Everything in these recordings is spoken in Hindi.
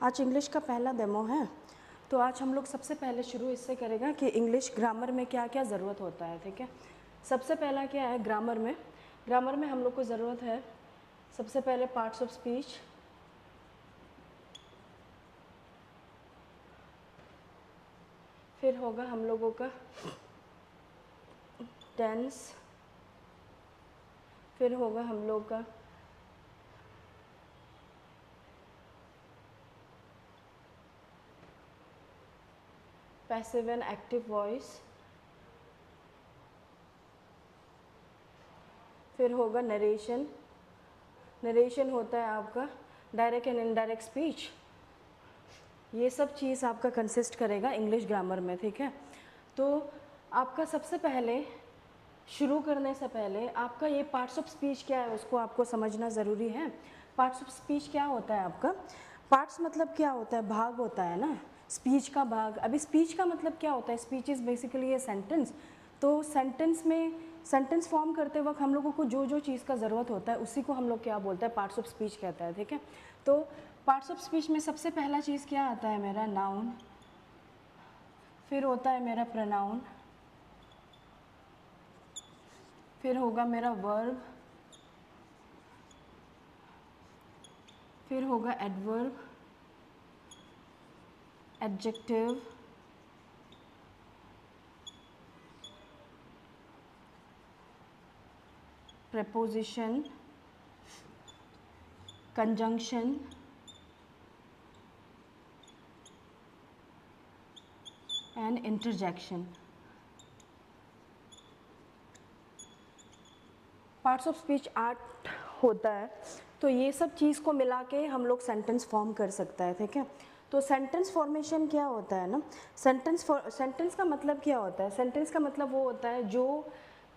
आज इंग्लिश का पहला डेमो है, तो आज हम लोग सबसे पहले शुरू इससे करेगा कि इंग्लिश ग्रामर में क्या क्या ज़रूरत होता है। ठीक है, सबसे पहला क्या है ग्रामर में हम लोग को ज़रूरत है सबसे पहले पार्ट्स ऑफ स्पीच, फिर होगा हम लोगों का टेंस, फिर होगा हम लोग का पैसिव एंड एक्टिव वॉइस, फिर होगा नरेशन होता है आपका डायरेक्ट एंड इनडायरेक्ट स्पीच। ये सब चीज़ आपका कंसिस्ट करेगा इंग्लिश ग्रामर में। ठीक है, तो आपका सबसे पहले शुरू करने से पहले आपका ये पार्ट्स ऑफ स्पीच क्या है उसको आपको समझना ज़रूरी है। पार्ट्स ऑफ स्पीच क्या होता है आपका? पार्ट्स मतलब क्या होता है? भाग होता है ना, स्पीच का भाग। अभी स्पीच का मतलब क्या होता है? स्पीच इज़ बेसिकली ये सेंटेंस। तो सेंटेंस में सेंटेंस फॉर्म करते वक्त हम लोगों को जो जो चीज़ का ज़रूरत होता है उसी को हम लोग क्या बोलते हैं? पार्ट्स ऑफ स्पीच कहता है। ठीक है, तो पार्ट्स ऑफ स्पीच में सबसे पहला चीज़ क्या आता है मेरा? नाउन, फिर होता है मेरा प्रोनाउन, फिर होगा मेरा वर्ब, फिर होगा adverb, adjective, preposition, conjunction, and interjection। Parts of speech 8 होता है, तो ये सब चीज़ को मिला के हम लोग सेंटेंस फॉर्म कर सकता है। ठीक है, तो सेंटेंस फॉर्मेशन क्या होता है ना, सेंटेंस का मतलब क्या होता है? सेंटेंस का मतलब वो होता है जो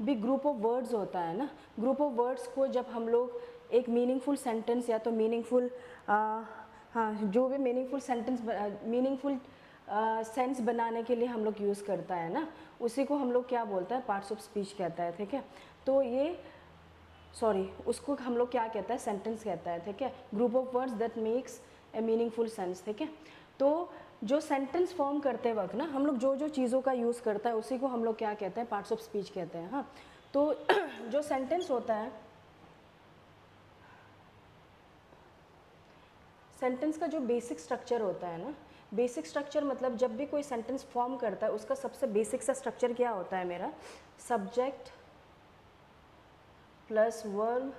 भी ग्रुप ऑफ वर्ड्स होता है ना, ग्रुप ऑफ वर्ड्स को जब हम लोग एक मीनिंगफुल सेंटेंस या तो मीनिंगफुल हाँ जो भी मीनिंगफुल सेंटेंस मीनिंगफुल सेंस बनाने के लिए हम लोग यूज़ करता है ना, उसी को हम लोग क्या बोलता है? पार्ट्स ऑफ स्पीच कहता है। ठीक है, तो ये उसको हम लोग क्या कहता है? सेंटेंस कहता है। ठीक है, group of words that makes a meaningful sense. ठीक है, तो जो सेंटेंस फॉर्म करते वक्त ना हम लोग जो जो चीज़ों का यूज़ करता है उसी को हम लोग क्या कहते हैं? पार्ट्स ऑफ स्पीच कहते हैं। हाँ, तो जो सेंटेंस होता है, सेंटेंस का जो बेसिक स्ट्रक्चर होता है ना, बेसिक स्ट्रक्चर मतलब जब भी कोई सेंटेंस फॉर्म करता है उसका सबसे बेसिक सा स्ट्रक्चर क्या होता है मेरा? Subject plus verb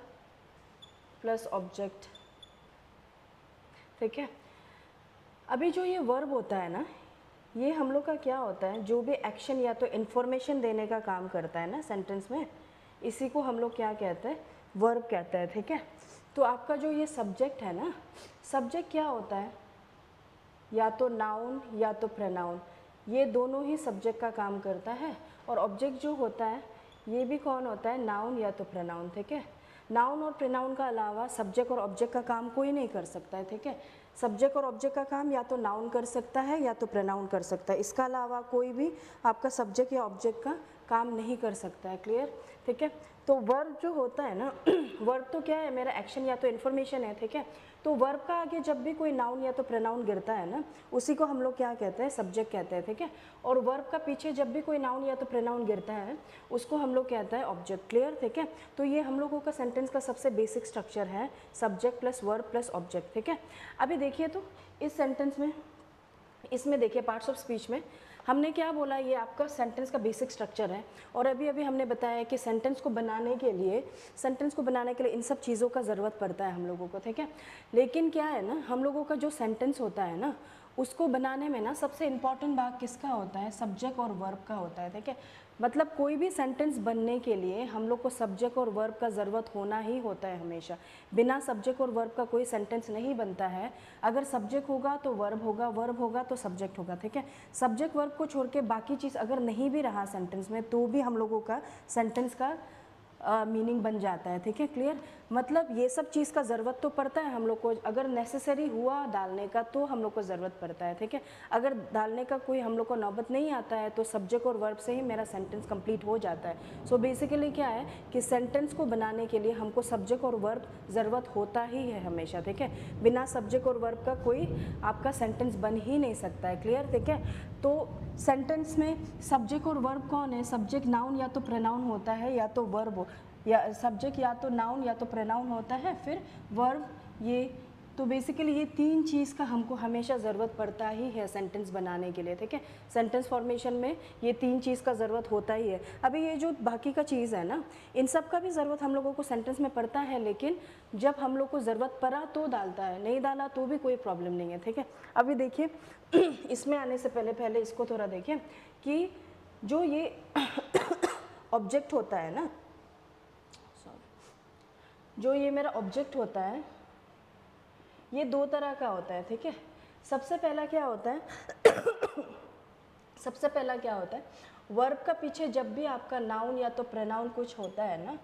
plus object. ठीक है, अभी जो ये वर्ब होता है ना, ये हम लोग का क्या होता है? जो भी एक्शन या तो इन्फॉर्मेशन देने का काम करता है ना सेंटेंस में, इसी को हम लोग क्या कहते हैं? वर्ब कहते हैं। ठीक है, तो आपका जो ये सब्जेक्ट है ना, सब्जेक्ट क्या होता है? या तो नाउन या तो प्रोनाउन, ये दोनों ही सब्जेक्ट का काम करता है। और ऑब्जेक्ट जो होता है ये भी कौन होता है? नाउन या तो प्रोनाउन। ठीक है, नाउन और प्रोनाउन का अलावा सब्जेक्ट और ऑब्जेक्ट का काम कोई नहीं कर सकता है। ठीक है, सब्जेक्ट और ऑब्जेक्ट का काम या तो नाउन कर सकता है या तो प्रोनाउन कर सकता है, इसका अलावा कोई भी आपका सब्जेक्ट या ऑब्जेक्ट का काम नहीं कर सकता है। क्लियर? ठीक है, तो वर्ब जो होता है ना वर्ब तो क्या है मेरा? एक्शन या तो इन्फॉर्मेशन है। ठीक है, तो वर्ब का आगे जब भी कोई नाउन या तो प्रोनाउन गिरता है ना, उसी को हम लोग क्या कहते हैं? सब्जेक्ट कहते हैं। ठीक है, और वर्ब का पीछे जब भी कोई नाउन या तो प्रोनाउन गिरता है उसको हम लोग कहते हैं ऑब्जेक्ट। क्लियर? ठीक है, तो ये हम लोगों का सेंटेंस का सबसे बेसिक स्ट्रक्चर है, subject plus verb plus object. ठीक है, अभी देखिए तो इस सेंटेंस में, इसमें देखिए पार्ट्स ऑफ स्पीच में हमने क्या बोला? ये आपका सेंटेंस का बेसिक स्ट्रक्चर है। और अभी अभी हमने बताया कि सेंटेंस को बनाने के लिए इन सब चीज़ों का ज़रूरत पड़ता है हम लोगों को। ठीक है, लेकिन क्या है ना, हम लोगों का जो सेंटेंस होता है ना, उसको बनाने में ना सबसे इम्पॉर्टेंट भाग किसका होता है? सब्जेक्ट और वर्ब का होता है। ठीक है, मतलब कोई भी सेंटेंस बनने के लिए हम लोग को सब्जेक्ट और वर्ब का ज़रूरत होना ही होता है हमेशा। बिना सब्जेक्ट और वर्ब का कोई सेंटेंस नहीं बनता है। अगर सब्जेक्ट होगा तो वर्ब होगा, वर्ब होगा तो सब्जेक्ट होगा। ठीक है, सब्जेक्ट वर्ब को छोड़ के बाकी चीज़ अगर नहीं भी रहा सेंटेंस में तो भी हम लोगों का सेंटेंस का मीनिंग बन जाता है। ठीक है, क्लियर? मतलब ये सब चीज़ का ज़रूरत तो पड़ता है हम लोग को, अगर नेसेसरी हुआ डालने का तो हम लोग को ज़रूरत पड़ता है, ठीक है। अगर डालने का कोई हम लोग को नौबत नहीं आता है तो सब्जेक्ट और वर्ब से ही मेरा सेंटेंस कंप्लीट हो जाता है। सो बेसिकली क्या है कि सेंटेंस को बनाने के लिए हमको सब्जेक्ट और वर्ब ज़रूरत होता ही है हमेशा, ठीक है। बिना सब्जेक्ट और वर्ब का कोई आपका सेंटेंस बन ही नहीं सकता है, क्लियर, ठीक है। तो सेंटेंस में सब्जेक्ट और वर्ब कौन है? सब्जेक्ट नाउन या तो प्रोनाउन होता है या तो वर्ब, या सब्जेक्ट या तो नाउन या तो प्रोनाउन होता है, फिर वर्ब। ये तो बेसिकली ये तीन चीज़ का हमको हमेशा ज़रूरत पड़ता ही है सेंटेंस बनाने के लिए, ठीक है। सेंटेंस फॉर्मेशन में ये तीन चीज़ का ज़रूरत होता ही है। अभी ये जो बाकी का चीज़ है ना, इन सब का भी ज़रूरत हम लोगों को सेंटेंस में पड़ता है, लेकिन जब हम लोग को ज़रूरत पड़ा तो डालता है, नहीं डाला तो भी कोई प्रॉब्लम नहीं है, ठीक है। अभी देखिए इसमें आने से पहले इसको थोड़ा देखिए कि जो ये ऑब्जेक्ट होता है ना, जो ये मेरा ऑब्जेक्ट होता है ये दो तरह का होता है, ठीक है। सबसे पहला क्या होता है सबसे पहला क्या होता है, वर्ब का पीछे जब भी आपका नाउन या तो प्रोनाउन कुछ होता है ना,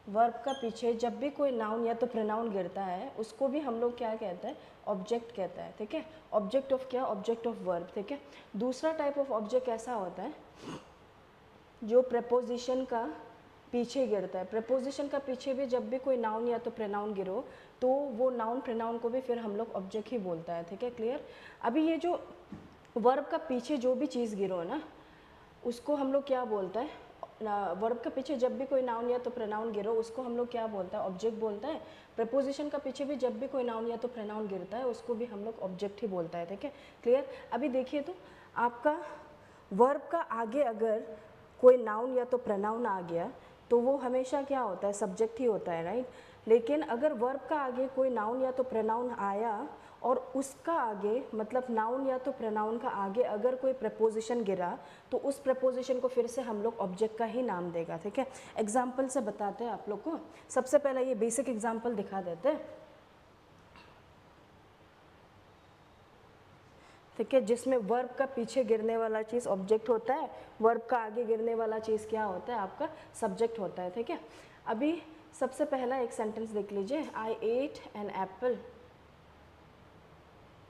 वर्ब का पीछे जब भी कोई नाउन या तो प्रोनाउन गिरता है उसको भी हम लोग क्या कहते हैं, ऑब्जेक्ट कहता है, ठीक है। ऑब्जेक्ट ऑफ क्या? ऑब्जेक्ट ऑफ वर्ब, ठीक है। दूसरा टाइप ऑफ ऑब्जेक्ट ऐसा होता है जो प्रपोजिशन का पीछे गिरता है। प्रपोजिशन का पीछे भी जब भी कोई नाउन या तो प्रोनाउन गिरो तो वो नाउन प्रोनाउन को भी फिर हम लोग ऑब्जेक्ट ही बोलता है, ठीक है, क्लियर। अभी ये जो वर्ब का पीछे जो भी चीज़ गिरो ना उसको हम लोग क्या बोलता है, वर्ब के पीछे जब भी कोई नाउन या तो प्रोनाउन गिरो उसको हम लोग क्या बोलता है, ऑब्जेक्ट बोलता है। प्रपोजिशन का पीछे भी जब भी कोई नाउन या तो प्रोनाउन गिरता है उसको भी हम लोग ऑब्जेक्ट ही बोलता है, ठीक है, क्लियर। अभी देखिए तो आपका वर्ब का आगे अगर कोई नाउन या तो प्रोनाउन आ गया तो वो हमेशा क्या होता है, सब्जेक्ट ही होता है, राइट। लेकिन अगर वर्ब का आगे कोई नाउन या तो प्रोनाउन आया और उसका आगे मतलब नाउन या तो प्रोनाउन का आगे अगर कोई प्रपोजिशन गिरा तो उस प्रपोजिशन को फिर से हम लोग ऑब्जेक्ट का ही नाम देगा, ठीक है। एग्जाम्पल से बताते हैं आप लोग को। सबसे पहले ये बेसिक एग्जाम्पल दिखा देते हैं, ठीक है, जिसमें वर्ब का पीछे गिरने वाला चीज़ ऑब्जेक्ट होता है, वर्ब का आगे गिरने वाला चीज़ क्या होता है, आपका सब्जेक्ट होता है, ठीक है। अभी सबसे पहला एक सेंटेंस देख लीजिए, आई एट एन एप्पल,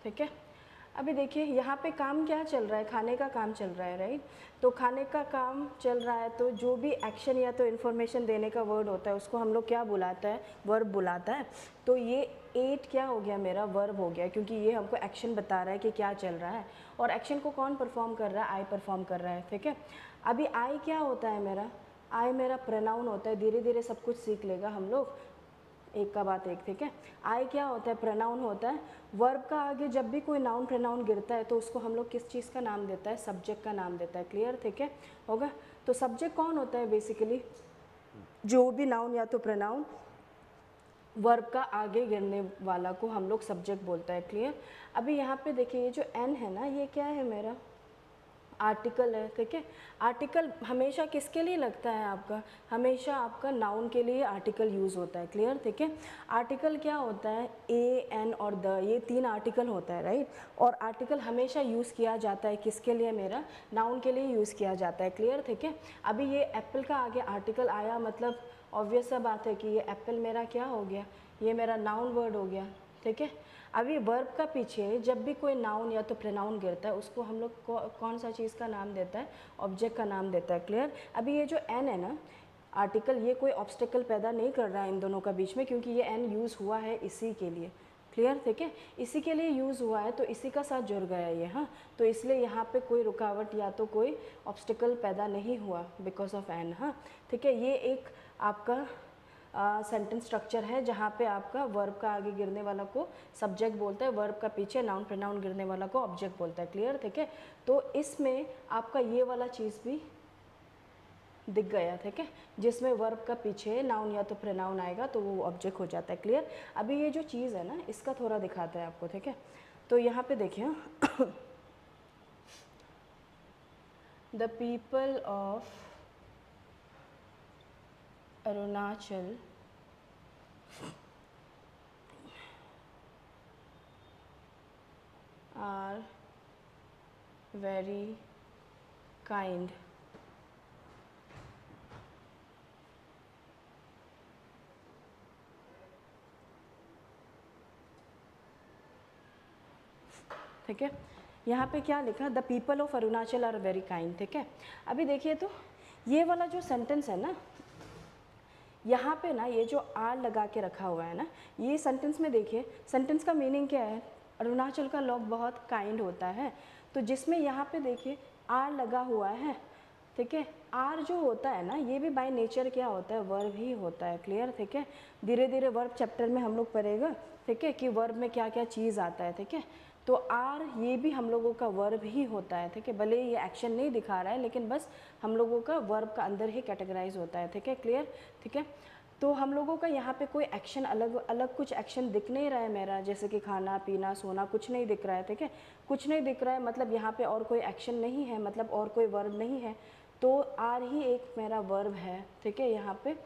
ठीक है। अभी देखिए यहाँ पे काम क्या चल रहा है, खाने का काम चल रहा है, राइट। तो खाने का काम चल रहा है तो जो भी एक्शन या तो इन्फॉर्मेशन देने का वर्ड होता है उसको हम लोग क्या बुलाता है, वर्ब बुलाता है। तो ये एट क्या हो गया, मेरा वर्ब हो गया, क्योंकि ये हमको एक्शन बता रहा है कि क्या चल रहा है। और एक्शन को कौन परफॉर्म कर रहा है, आई परफॉर्म कर रहा है, ठीक है। अभी आई क्या होता है मेरा, आई मेरा प्रोनाउन होता है। धीरे धीरे सब कुछ सीख लेगा हम लोग, एक का बात एक, ठीक है। आई क्या होता है, प्रोनाउन होता है। वर्ब का आगे जब भी कोई नाउन प्रोनाउन गिरता है तो उसको हम लोग किस चीज़ का नाम देता है, सब्जेक्ट का नाम देता है, क्लियर, ठीक है, होगा। तो सब्जेक्ट कौन होता है, बेसिकली जो भी नाउन या तो प्रोनाउन वर्ब का आगे गिरने वाला को हम लोग सब्जेक्ट बोलता है, क्लियर। अभी यहाँ पे देखिए ये जो एन है ना, ये क्या है, मेरा आर्टिकल है, ठीक है। आर्टिकल हमेशा किसके लिए लगता है, आपका हमेशा आपका नाउन के लिए आर्टिकल यूज़ होता है, क्लियर, ठीक है। आर्टिकल क्या होता है, ए, एन और द, ये तीन आर्टिकल होता है, राइट। और आर्टिकल हमेशा यूज़ किया जाता है किसके लिए, मेरा नाउन के लिए यूज़ किया जाता है, क्लियर, ठीक है। अभी ये एप्पल का आगे आर्टिकल आया मतलब ऑब्वियस सा बात है कि ये एप्पल मेरा क्या हो गया, ये मेरा नाउन वर्ड हो गया, ठीक है। अभी वर्ब का पीछे जब भी कोई नाउन या तो प्रोनाउन गिरता है उसको हम लोग कौन सा चीज़ का नाम देता है, ऑब्जेक्ट का नाम देता है, क्लियर। अभी ये जो एन है ना आर्टिकल, ये कोई ऑब्स्टेकल पैदा नहीं कर रहा है इन दोनों का बीच में, क्योंकि ये एन यूज़ हुआ है इसी के लिए, क्लियर, ठीक है। इसी के लिए यूज़ हुआ है तो इसी का साथ जुड़ गया ये, हाँ। तो इसलिए यहाँ पे कोई रुकावट या तो कोई ऑब्स्टेकल पैदा नहीं हुआ बिकॉज ऑफ एन, हाँ, ठीक है। ये एक आपका सेंटेंस स्ट्रक्चर है जहाँ पे आपका वर्ब का आगे गिरने वाला को सब्जेक्ट बोलता है, वर्ब का पीछे नाउन प्रोनाउन गिरने वाला को ऑब्जेक्ट बोलता है, क्लियर, ठीक है। तो इसमें आपका ये वाला चीज़ भी दिख गया, ठीक है, जिसमें वर्ब का पीछे नाउन या तो प्रोनाउन आएगा तो वो ऑब्जेक्ट हो जाता है, क्लियर। अभी ये जो चीज़ है ना इसका थोड़ा दिखाता है आपको, ठीक है। तो यहाँ पे देखिए the people of Arunachal are very kind. ठीक है। यहाँ पे क्या लिखा, the people of Arunachal are very kind, ठीक है। अभी देखिए तो ये वाला जो सेंटेंस है ना, यहाँ पे ना ये जो आर लगा के रखा हुआ है ना, ये सेंटेंस में देखिए, सेंटेंस का मीनिंग क्या है, अरुणाचल का लोग बहुत काइंड होता है। तो जिसमें यहाँ पे देखिए आर लगा हुआ है, ठीक है। आर जो होता है ना, ये भी बाय नेचर क्या होता है, वर्ब ही होता है, क्लियर, ठीक है। धीरे धीरे वर्ब चैप्टर में हम लोग पढ़ेगा, ठीक है, कि वर्ब में क्या क्या चीज़ आता है, ठीक है। तो आर ये भी हम लोगों का वर्ब ही होता है, ठीक है। भले ये एक्शन नहीं दिखा रहा है, लेकिन बस हम लोगों का वर्ब का अंदर ही कैटेगराइज होता है, ठीक है, क्लियर, ठीक है। तो हम लोगों का यहाँ पे कोई एक्शन अलग अलग कुछ एक्शन दिख नहीं रहा है मेरा, जैसे कि खाना पीना सोना, कुछ नहीं दिख रहा है, ठीक है। कुछ नहीं दिख रहा है मतलब यहाँ पे और कोई एक्शन नहीं है, मतलब और कोई वर्ब नहीं है, तो आर ही एक मेरा वर्ब है, ठीक है। यहाँ पे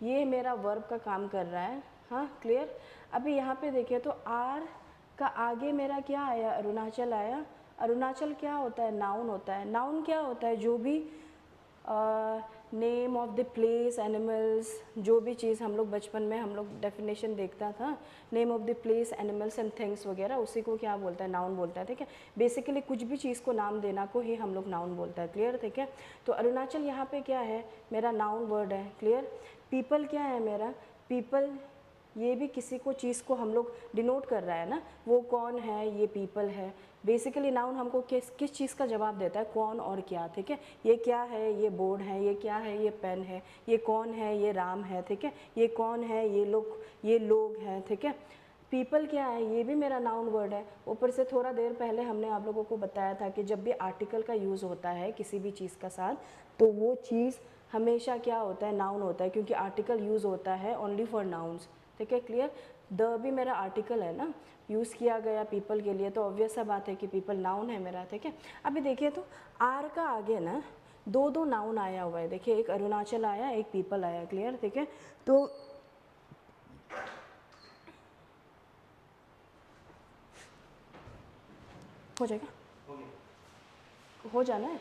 ये मेरा वर्ब का काम कर रहा है, हाँ, क्लियर। अभी यहाँ पे देखिए तो आर का आगे मेरा क्या आया, अरुणाचल आया। अरुणाचल क्या होता है, नाउन होता है। नाउन क्या होता है, जो भी name of the place, animals, जो भी चीज़ हम लोग बचपन में हम लोग डेफिनेशन देखता था, name of the place, animals and things वगैरह, उसी को क्या बोलता है, नाउन बोलता है, ठीक है। बेसिकली कुछ भी चीज़ को नाम देना को ही हम लोग नाउन बोलता है, क्लियर, ठीक है। तो अरुणाचल यहाँ पे क्या है, मेरा नाउन वर्ड है, क्लियर। पीपल क्या है मेरा, पीपल ये भी किसी को चीज़ को हम लोग डिनोट कर रहा है ना, वो कौन है, ये पीपल है। बेसिकली नाउन हमको किस किस चीज़ का जवाब देता है, कौन और क्या, ठीक है। ये क्या है, ये बोर्ड है, ये क्या है, ये पेन है, ये कौन है, ये राम है, ठीक है, ये कौन है, ये लोग हैं, ठीक है। पीपल क्या है, ये भी मेरा नाउन वर्ड है। ऊपर से थोड़ा देर पहले हमने आप लोगों को बताया था कि जब भी आर्टिकल का यूज़ होता है किसी भी चीज़ का साथ, तो वो चीज़ हमेशा क्या होता है, नाउन होता है, क्योंकि आर्टिकल यूज़ होता है ओनली फॉर नाउन्स, ठीक है, क्लियर। द भी मेरा आर्टिकल है ना, यूज़ किया गया पीपल के लिए, तो ऑब्वियस सा बात है कि पीपल नाउन है मेरा, ठीक है। अभी देखिए तो आर का आगे ना दो दो नाउन आया हुआ है, देखिए, एक अरुणाचल आया, एक पीपल आया, क्लियर, ठीक है। तो हो जाएगा, हो जाना है।